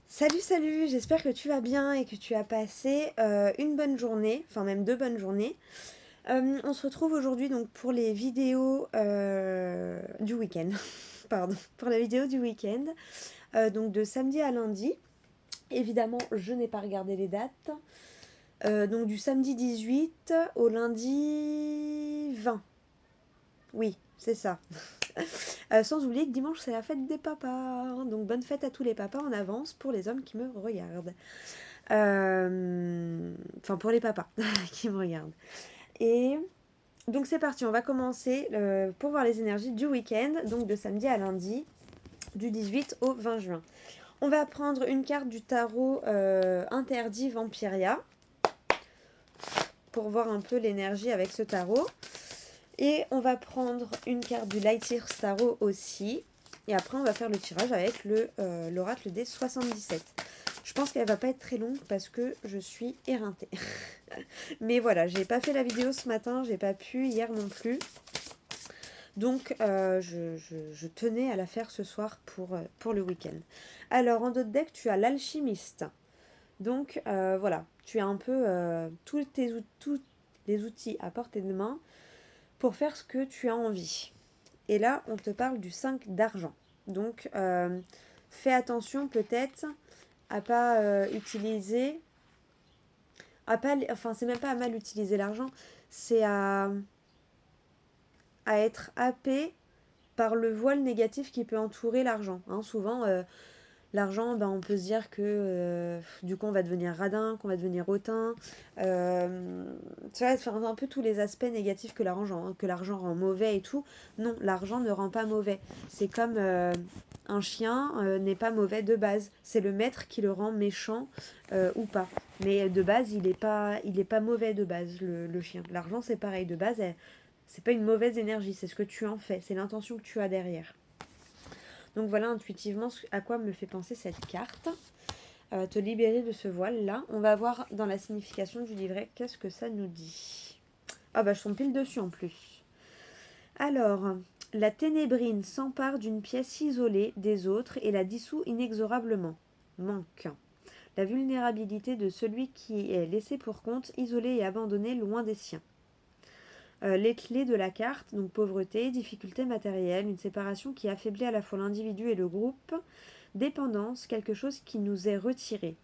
Salut, salut, j'espère que tu vas bien et que tu as passé une bonne journée, enfin même 2 bonnes journées. On se retrouve aujourd'hui donc pour les vidéos du week-end, pardon, pour la vidéo du week-end, donc de samedi à lundi. Évidemment, je n'ai pas regardé les dates. Donc du samedi 18 au lundi 20. Oui, c'est ça. Sans oublier que dimanche, c'est la fête des papas. Donc bonne fête à tous les papas en avance pour les hommes qui me regardent. Enfin, pour les papas qui me regardent. Et donc c'est parti, on va commencer pour voir les énergies du week-end, donc de samedi à lundi, du 18 au 20 juin. On va prendre une carte du tarot interdit Vampiria pour voir un peu l'énergie avec ce tarot. Et on va prendre une carte du Light Year Tarot aussi. Et après, on va faire le tirage avec l'oracle des 77. Je pense qu'elle va pas être très longue parce que je suis éreintée. Mais voilà, j'ai pas fait la vidéo ce matin, j'ai pas pu hier non plus. Donc je tenais à la faire ce soir pour le week-end. Alors en d'autres deck, tu as l'alchimiste. Donc voilà, tu as un peu tous les outils à portée de main pour faire ce que tu as envie. Et là, on te parle du 5 d'argent. Donc fais attention peut-être à pas utiliser enfin, c'est même pas à mal utiliser l'argent, c'est à être happé par le voile négatif qui peut entourer l'argent. Hein, souvent, l'argent, ben, on peut se dire que du coup, on va devenir radin, qu'on va devenir hautain. Tu vois, enfin, un peu tous les aspects négatifs que l'argent rend mauvais et tout. Non, l'argent ne rend pas mauvais. C'est comme un chien n'est pas mauvais de base. C'est le maître qui le rend méchant ou pas. Mais de base, il est pas mauvais de base, le chien. L'argent, c'est pareil. De base, c'est pas une mauvaise énergie. C'est ce que tu en fais. C'est l'intention que tu as derrière. Donc voilà intuitivement à quoi me fait penser cette carte. Te libérer de ce voile-là. On va voir dans la signification du livret qu'est-ce que ça nous dit. Ah bah je tombe pile dessus en plus. Alors, la ténébrine s'empare d'une pièce isolée des autres et la dissout inexorablement. Manque. La vulnérabilité de celui qui est laissé pour compte, isolé et abandonné loin des siens. Les clés de la carte, donc pauvreté, difficulté matérielle, une séparation qui affaiblit à la fois l'individu et le groupe, dépendance, quelque chose qui nous est retiré.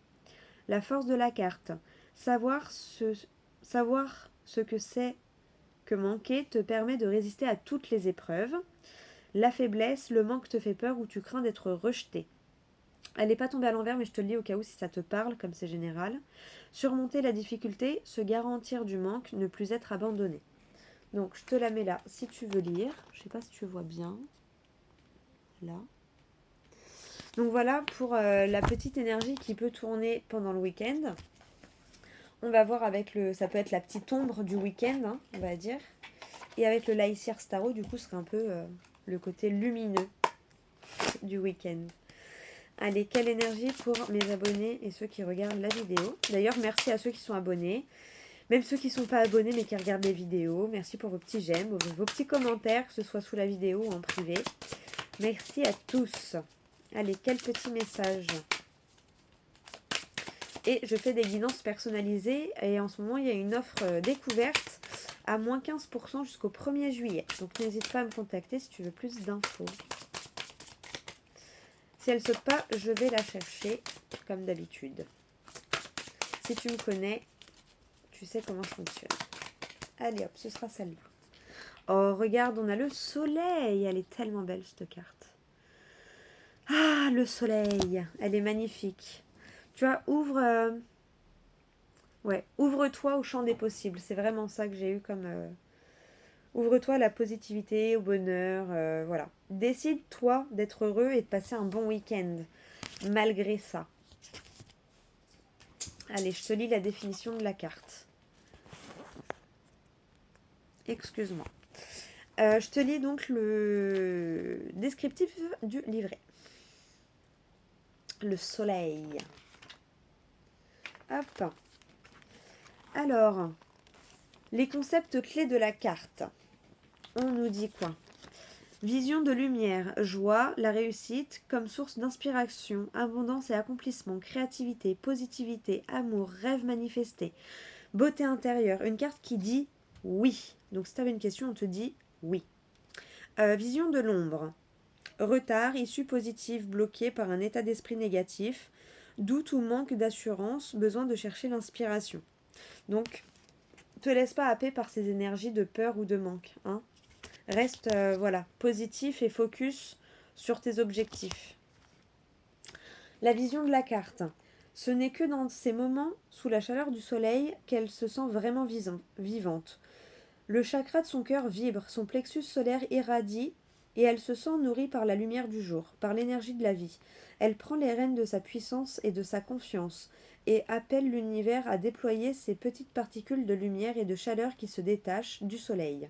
La force de la carte, savoir ce que c'est que manquer te permet de résister à toutes les épreuves. La faiblesse, le manque te fait peur ou tu crains d'être rejeté. Elle n'est pas tombée à l'envers, mais je te le lis au cas où si ça te parle, comme c'est général. Surmonter la difficulté, se garantir du manque, ne plus être abandonné. Donc je te la mets là si tu veux lire. Je sais pas si tu vois bien. Là. Donc voilà pour la petite énergie qui peut tourner pendant le week-end. On va voir avec ça peut être la petite ombre du week-end, hein, on va dire. Et avec le Laïcir Starro, du coup, ce serait un peu le côté lumineux du week-end. Allez, quelle énergie pour mes abonnés et ceux qui regardent la vidéo. D'ailleurs, merci à ceux qui sont abonnés. Même ceux qui ne sont pas abonnés mais qui regardent les vidéos. Merci pour vos petits j'aime, vos petits commentaires, que ce soit sous la vidéo ou en privé. Merci à tous. Allez, quel petit message. Et je fais des guidances personnalisées. Et en ce moment, il y a une offre découverte à moins 15% jusqu'au 1er juillet. Donc n'hésite pas à me contacter si tu veux plus d'infos. Si elle saute pas, je vais la chercher comme d'habitude. Si tu me connais, tu sais comment je fonctionne. Allez hop, ce sera celle-là. Oh, regarde, on a le soleil. Elle est tellement belle, cette carte. Ah, le soleil. Elle est magnifique. Tu vois, ouvre-toi au champ des possibles. C'est vraiment ça que j'ai eu comme... Ouvre-toi à la positivité, au bonheur, voilà. Décide-toi d'être heureux et de passer un bon week-end, malgré ça. Allez, je te lis la définition de la carte. Excuse-moi. Je te lis donc le descriptif du livret. Le soleil. Hop. Alors, les concepts clés de la carte. On nous dit quoi? Vision de lumière, joie, la réussite comme source d'inspiration, abondance et accomplissement, créativité, positivité, amour, rêve manifesté, beauté intérieure. Une carte qui dit oui. Donc si tu avais une question, on te dit oui. Vision de l'ombre, retard, issue positive bloquée par un état d'esprit négatif, doute ou manque d'assurance, besoin de chercher l'inspiration. Donc, te laisse pas happer par ces énergies de peur ou de manque. Hein. Reste voilà, positif et focus sur tes objectifs. La vision de la carte. Ce n'est que dans ces moments, sous la chaleur du soleil, qu'elle se sent vraiment vivante. Le chakra de son cœur vibre, son plexus solaire irradie et elle se sent nourrie par la lumière du jour, par l'énergie de la vie. Elle prend les rênes de sa puissance et de sa confiance et appelle l'univers à déployer ces petites particules de lumière et de chaleur qui se détachent du soleil.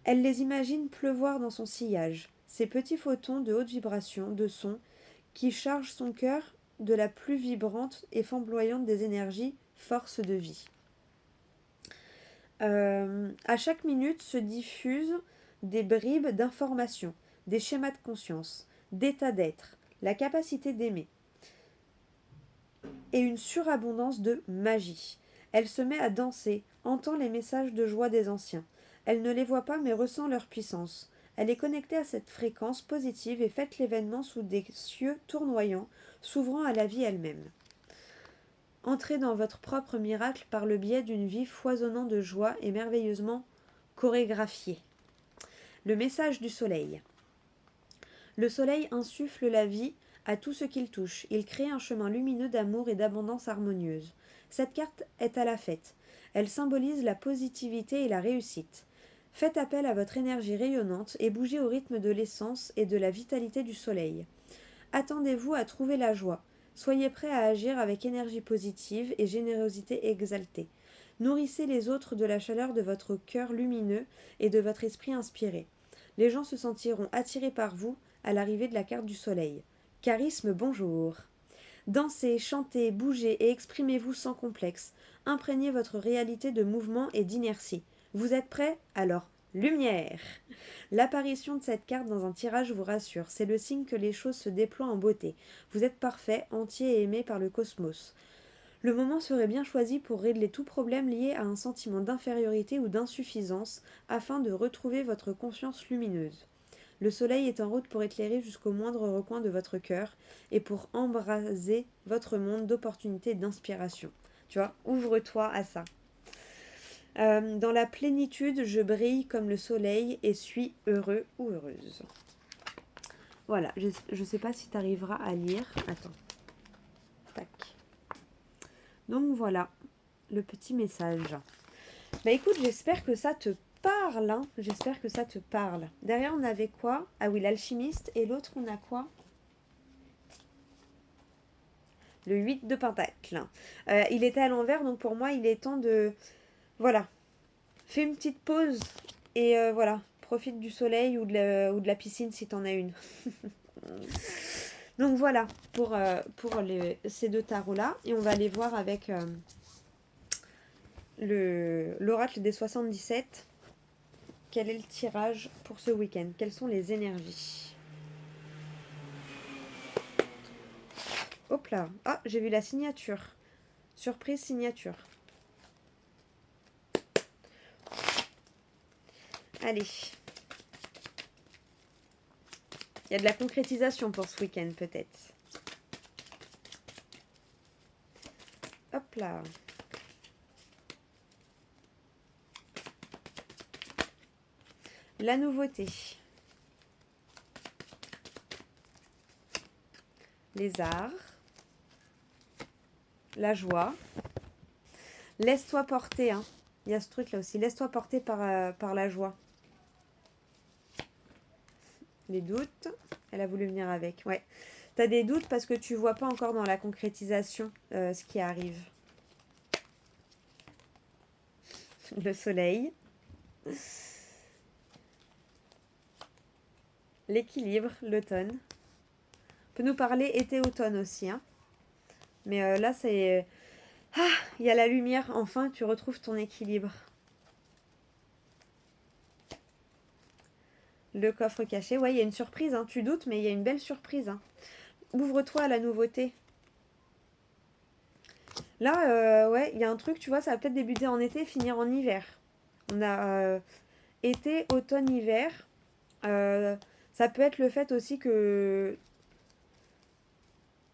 Elle les imagine pleuvoir dans son sillage, ces petits photons de haute vibration, de son, qui chargent son cœur de la plus vibrante et flamboyante des énergies, force de vie. À chaque minute se diffusent des bribes d'informations, des schémas de conscience, d'état d'être, la capacité d'aimer et une surabondance de magie. Elle se met à danser, entend les messages de joie des anciens. Elle ne les voit pas mais ressent leur puissance. Elle est connectée à cette fréquence positive et fête l'événement sous des cieux tournoyants, s'ouvrant à la vie elle-même. Entrez dans votre propre miracle par le biais d'une vie foisonnant de joie et merveilleusement chorégraphiée. Le message du soleil. Le soleil insuffle la vie à tout ce qu'il touche. Il crée un chemin lumineux d'amour et d'abondance harmonieuse. Cette carte est à la fête. Elle symbolise la positivité et la réussite. Faites appel à votre énergie rayonnante et bougez au rythme de l'essence et de la vitalité du soleil. Attendez-vous à trouver la joie. Soyez prêt à agir avec énergie positive et générosité exaltée. Nourrissez les autres de la chaleur de votre cœur lumineux et de votre esprit inspiré. Les gens se sentiront attirés par vous à l'arrivée de la carte du soleil. Charisme, bonjour. Dansez, chantez, bougez et exprimez-vous sans complexe. Imprégnez votre réalité de mouvement et d'inertie. Vous êtes prêts? Alors, lumière! L'apparition de cette carte dans un tirage vous rassure. C'est le signe que les choses se déploient en beauté. Vous êtes parfait, entier et aimé par le cosmos. Le moment serait bien choisi pour régler tout problème lié à un sentiment d'infériorité ou d'insuffisance afin de retrouver votre conscience lumineuse. Le soleil est en route pour éclairer jusqu'au moindre recoin de votre cœur et pour embraser votre monde d'opportunités et d'inspiration. Tu vois, ouvre-toi à ça. Dans la plénitude, je brille comme le soleil et suis heureux ou heureuse. Voilà, je ne sais pas si tu arriveras à lire. Attends. Tac. Donc voilà, le petit message. Bah écoute, j'espère que ça te parle. Hein. J'espère que ça te parle. Derrière, on avait quoi? Ah oui, l'alchimiste. Et l'autre, on a quoi? Le 8 de pentacle. Il était à l'envers, donc pour moi, il est temps de... Voilà. Fais une petite pause et voilà. Profite du soleil ou de la piscine si t'en as une. Donc voilà pour ces deux tarots-là. Et on va aller voir avec l'oracle des 77. Quel est le tirage pour ce week-end? Quelles sont les énergies? Hop là. Ah, j'ai vu la signature. Surprise signature. Allez. Il y a de la concrétisation pour ce week-end, peut-être. Hop là. La nouveauté. Les arts. La joie. Laisse-toi porter. Hein. Il y a ce truc-là aussi. Laisse-toi porter par la joie. Les doutes. Elle a voulu venir avec. Ouais. Tu as des doutes parce que tu vois pas encore dans la concrétisation ce qui arrive. Le soleil. L'équilibre, l'automne. On peut nous parler été-automne aussi. Hein. Mais là, c'est... Ah, il y a la lumière. Enfin, tu retrouves ton équilibre. Le coffre caché, ouais, il y a une surprise, hein. Tu doutes, mais il y a une belle surprise, hein. Ouvre-toi à la nouveauté. Là, ouais, il y a un truc, tu vois, ça va peut-être débuter en été, finir en hiver. On a été, automne, hiver. Euh, Ça peut être le fait aussi que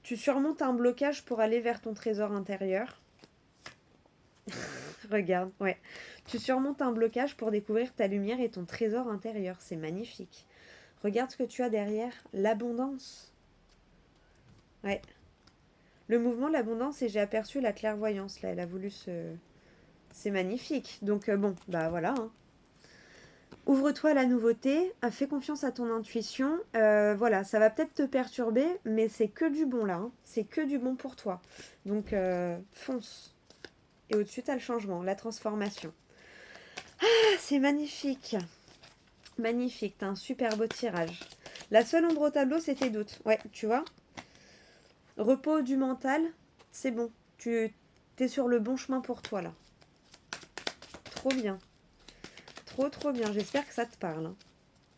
tu surmontes un blocage pour aller vers ton trésor intérieur. Regarde, ouais. Tu surmontes un blocage pour découvrir ta lumière et ton trésor intérieur. C'est magnifique. Regarde ce que tu as derrière. L'abondance. Ouais. Le mouvement de l'abondance et j'ai aperçu la clairvoyance. Là, elle a voulu se... C'est magnifique. Donc bon, bah voilà, hein. Ouvre-toi à la nouveauté, fais confiance à ton intuition. Voilà, ça va peut-être te perturber, mais c'est que du bon là, hein. C'est que du bon pour toi. Donc fonce. Et au-dessus, tu as le changement, la transformation. Ah, c'est magnifique. Magnifique, t'as un super beau tirage. La seule ombre au tableau, c'est tes doutes. Ouais, tu vois. Repos du mental, c'est bon. Tu es sur le bon chemin pour toi là. Trop bien. Trop trop bien. J'espère que ça te parle, hein.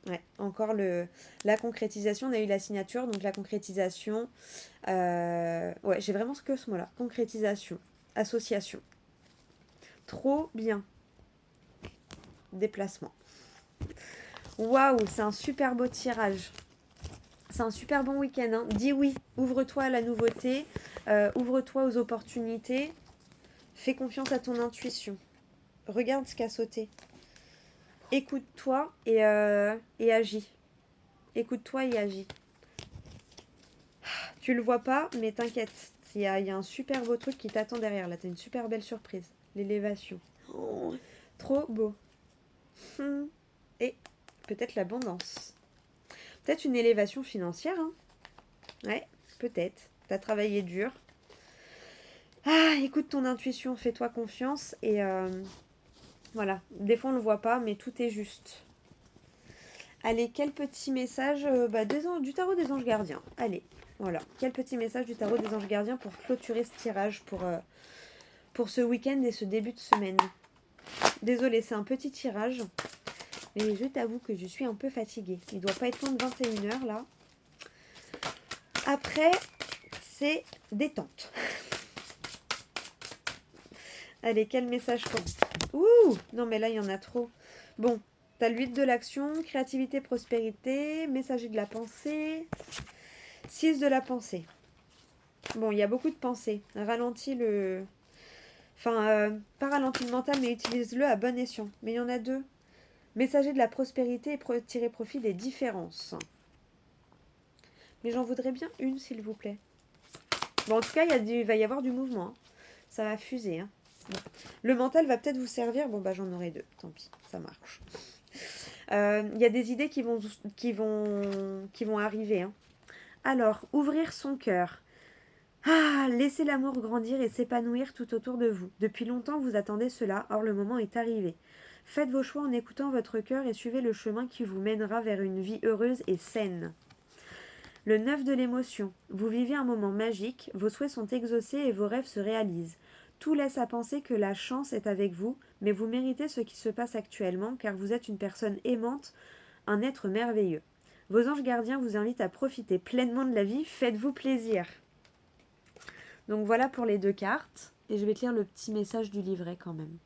Ouais, encore la concrétisation. On a eu la signature, donc la concrétisation. Ouais, j'ai vraiment que ce mot-là. Concrétisation. Association. Trop bien. Déplacement. Waouh, c'est un super beau tirage. C'est un super bon week-end, hein. Dis oui, ouvre-toi à la nouveauté, ouvre-toi aux opportunités, fais confiance à ton intuition. Regarde ce qu'a sauté. Écoute-toi et agis. Écoute-toi et agis. Tu le vois pas, mais t'inquiète. Il y a un super beau truc qui t'attend derrière. Là, t'as une super belle surprise. L'élévation. Oh, trop beau. Et peut-être l'abondance. Peut-être une élévation financière, hein. Ouais, peut-être. T'as travaillé dur. Ah, écoute ton intuition, fais-toi confiance. Et voilà. Des fois, on ne le voit pas, mais tout est juste. Allez, quel petit message du tarot des anges gardiens. Allez, voilà. Quel petit message du tarot des anges gardiens pour clôturer ce tirage pour ce week-end et ce début de semaine. Désolée, c'est un petit tirage. Mais je t'avoue que je suis un peu fatiguée. Il doit pas être loin de 21h là. Après, c'est détente. Allez, quel message pour... Ouh, non mais là, il y en a trop. Bon, t'as l'huile de l'action, créativité, prospérité, messager de la pensée, 6 de la pensée. Bon, il y a beaucoup de pensées. Ralentis le... Enfin, pas ralentis le mental, mais utilise-le à bon escient. Mais il y en a deux. Messager de la prospérité et tirer profit des différences. Mais j'en voudrais bien une, s'il vous plaît. Bon, en tout cas, il va y avoir du mouvement, hein. Ça va fuser, hein. Bon. Le mental va peut-être vous servir. Bon, bah j'en aurai deux. Tant pis, ça marche. Il y a des idées qui vont arriver, hein. Alors, ouvrir son cœur. Ah, laissez l'amour grandir et s'épanouir tout autour de vous. Depuis longtemps, vous attendez cela, or le moment est arrivé. Faites vos choix en écoutant votre cœur et suivez le chemin qui vous mènera vers une vie heureuse et saine. Le 9 de l'émotion. Vous vivez un moment magique, vos souhaits sont exaucés et vos rêves se réalisent. Tout laisse à penser que la chance est avec vous, mais vous méritez ce qui se passe actuellement car vous êtes une personne aimante, un être merveilleux. Vos anges gardiens vous invitent à profiter pleinement de la vie, faites-vous plaisir. Donc voilà pour les deux cartes. Et je vais te lire le petit message du livret quand même.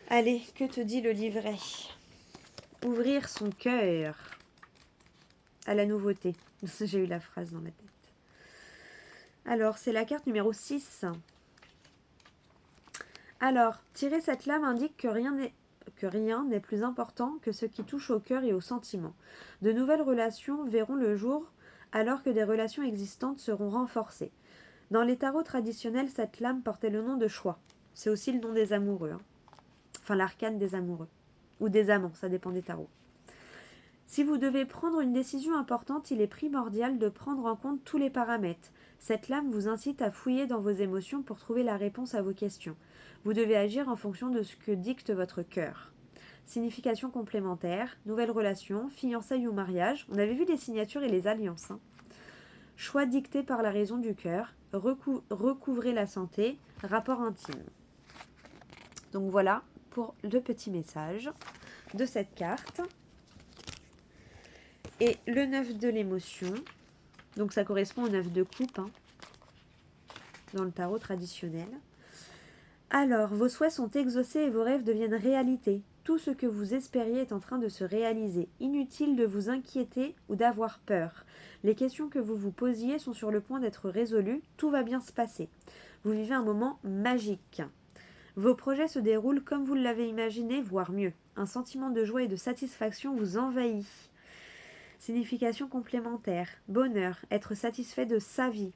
Allez, que te dit le livret? Ouvrir son cœur à la nouveauté. J'ai eu la phrase dans la tête. Alors, c'est la carte numéro 6. Alors, tirer cette lame indique que rien n'est plus important que ce qui touche au cœur et aux sentiments. De nouvelles relations verront le jour alors que des relations existantes seront renforcées. Dans les tarots traditionnels, cette lame portait le nom de choix. C'est aussi le nom des amoureux, hein. Enfin, l'arcane des amoureux. Ou des amants, ça dépend des tarots. Si vous devez prendre une décision importante, il est primordial de prendre en compte tous les paramètres. Cette lame vous incite à fouiller dans vos émotions pour trouver la réponse à vos questions. Vous devez agir en fonction de ce que dicte votre cœur. Signification complémentaire, nouvelle relation, fiançailles ou mariage. On avait vu les signatures et les alliances, hein. Choix dicté par la raison du cœur, recouvrez la santé, rapport intime. Donc voilà pour le petit message. de cette carte. Et le 9 de l'émotion. Donc ça correspond au 9 de coupe, hein, dans le tarot traditionnel. Alors, vos souhaits sont exaucés et vos rêves deviennent réalité. Tout ce que vous espériez est en train de se réaliser. Inutile de vous inquiéter ou d'avoir peur. Les questions que vous vous posiez sont sur le point d'être résolues. Tout va bien se passer. Vous vivez un moment magique. Vos projets se déroulent comme vous l'avez imaginé, voire mieux. Un sentiment de joie et de satisfaction vous envahit. Signification complémentaire. Bonheur, être satisfait de sa vie.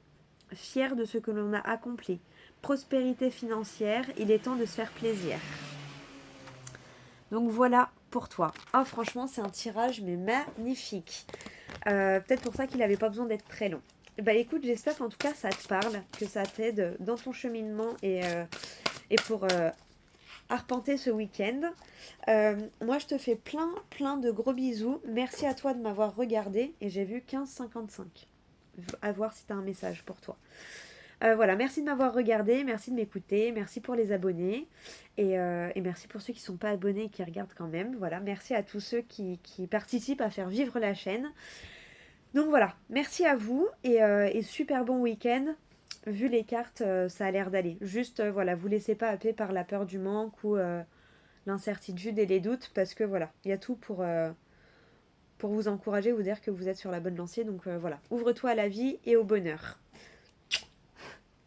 Fier de ce que l'on a accompli. Prospérité financière, il est temps de se faire plaisir. Donc voilà pour toi. Oh franchement c'est un tirage mais magnifique. Peut-être pour ça qu'il n'avait pas besoin d'être très long. Bah écoute, j'espère qu'en tout cas ça te parle, que ça t'aide dans ton cheminement et pour arpenter ce week-end. Moi je te fais plein de gros bisous. Merci à toi de m'avoir regardé et j'ai vu 15,55. À voir si tu as un message pour toi. Voilà, merci de m'avoir regardé, merci de m'écouter, merci pour les abonnés et merci pour ceux qui ne sont pas abonnés et qui regardent quand même. Voilà, merci à tous ceux qui participent à faire vivre la chaîne. Donc voilà, merci à vous et super bon week-end. Vu les cartes, ça a l'air d'aller. Juste, voilà, vous laissez pas happer par la peur du manque ou l'incertitude et les doutes parce que voilà, il y a tout pour vous encourager, vous dire que vous êtes sur la bonne lancée. Donc voilà, ouvre-toi à la vie et au bonheur.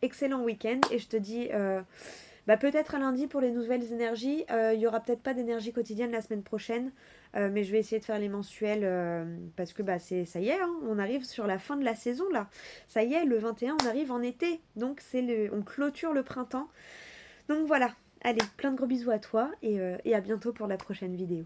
Excellent week-end et je te dis peut-être à lundi pour les nouvelles énergies. Il y aura peut-être pas d'énergie quotidienne la semaine prochaine, mais je vais essayer de faire les mensuels parce que ça y est, hein, on arrive sur la fin de la saison là. Ça y est, le 21 on arrive en été, donc on clôture le printemps. Donc voilà, allez, plein de gros bisous à toi et à bientôt pour la prochaine vidéo.